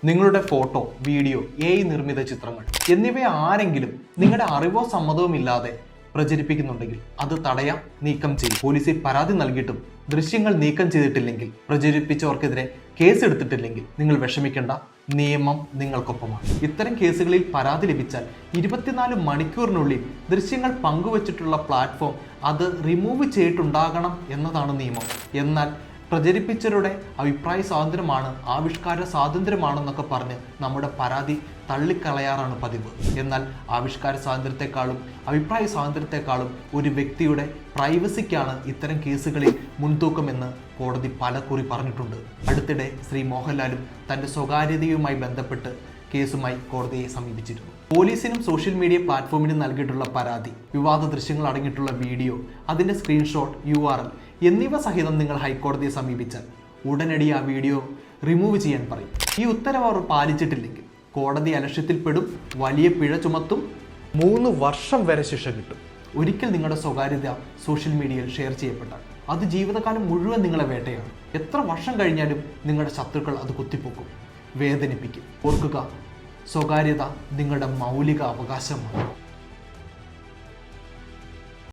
നിങ്ങളുടെ photo, video, AI നിർമ്മിത ചിത്രങ്ങൾ എന്നിവ ആരെങ്കിലും നിങ്ങളുടെ അറിവോ സമ്മതവും ഇല്ലാതെ പ്രചരിപ്പിക്കുന്നുണ്ടെങ്കിൽ അത് തടയാം, നീക്കം ചെയ്യും. പോലീസിൽ പരാതി നൽകിയിട്ടും ദൃശ്യങ്ങൾ നീക്കം ചെയ്തിട്ടില്ലെങ്കിൽ, പ്രചരിപ്പിച്ചവർക്കെതിരെ കേസ് എടുത്തിട്ടില്ലെങ്കിൽ നിങ്ങൾ വിഷമിക്കേണ്ട, നിയമം നിങ്ങൾക്കൊപ്പമാണ്. ഇത്തരം കേസുകളിൽ പരാതി ലഭിച്ചാൽ 24 മണിക്കൂറിനുള്ളിൽ ദൃശ്യങ്ങൾ പങ്കുവച്ചിട്ടുള്ള പ്ലാറ്റ്ഫോം അത് റിമൂവ് ചെയ്തിട്ടുണ്ടാകണം എന്നതാണ് നിയമം. എന്നാൽ പ്രചരിപ്പിച്ചവരുടെ അഭിപ്രായ സ്വാതന്ത്ര്യമാണ്, ആവിഷ്കാര സ്വാതന്ത്ര്യമാണെന്നൊക്കെ പറഞ്ഞ് നമ്മുടെ പരാതി തള്ളിക്കളയാറാണ് പതിവ്. എന്നാൽ ആവിഷ്കാര സ്വാതന്ത്ര്യത്തെക്കാളും അഭിപ്രായ സ്വാതന്ത്ര്യത്തെക്കാളും ഒരു വ്യക്തിയുടെ പ്രൈവസിക്കാണ് ഇത്തരം കേസുകളിൽ മുൻതൂക്കമെന്ന് കോടതി പലകുറി പറഞ്ഞിട്ടുണ്ട്. അടുത്തിടെ ശ്രീ മോഹൻലാലും തൻ്റെ സ്വകാര്യതയുമായി ബന്ധപ്പെട്ട് കേസുമായി കോടതിയെ സമീപിച്ചിരുന്നു. പോലീസിനും സോഷ്യൽ മീഡിയ പ്ലാറ്റ്ഫോമിനും നൽകിയിട്ടുള്ള പരാതി, വിവാദ ദൃശ്യങ്ങൾ അടങ്ങിയിട്ടുള്ള വീഡിയോ, അതിൻ്റെ സ്ക്രീൻഷോട്ട്, URL എന്നിവ സഹിതം നിങ്ങൾ ഹൈക്കോടതിയെ സമീപിച്ചാൽ ഉടനടി ആ വീഡിയോ റിമൂവ് ചെയ്യാൻ പറയും. ഈ ഉത്തരവ് അവർ പാലിച്ചിട്ടില്ലെങ്കിൽ കോടതി അലക്ഷ്യത്തിൽപ്പെടും, വലിയ പിഴ ചുമത്തും, 3 വർഷം വരെ ശിക്ഷ കിട്ടും. ഒരിക്കൽ നിങ്ങളുടെ സ്വകാര്യത സോഷ്യൽ മീഡിയയിൽ ഷെയർ ചെയ്യപ്പെട്ടാൽ അത് ജീവിതകാലം മുഴുവൻ നിങ്ങളെ വേട്ടയാണ്. എത്ര വർഷം കഴിഞ്ഞാലും നിങ്ങളുടെ ശത്രുക്കൾ അത് കുത്തിപ്പൊക്കും, വേദനിപ്പിക്കും. ഓർക്കുക, സ്വകാര്യത നിങ്ങളുടെ മൗലിക അവകാശമാണ്.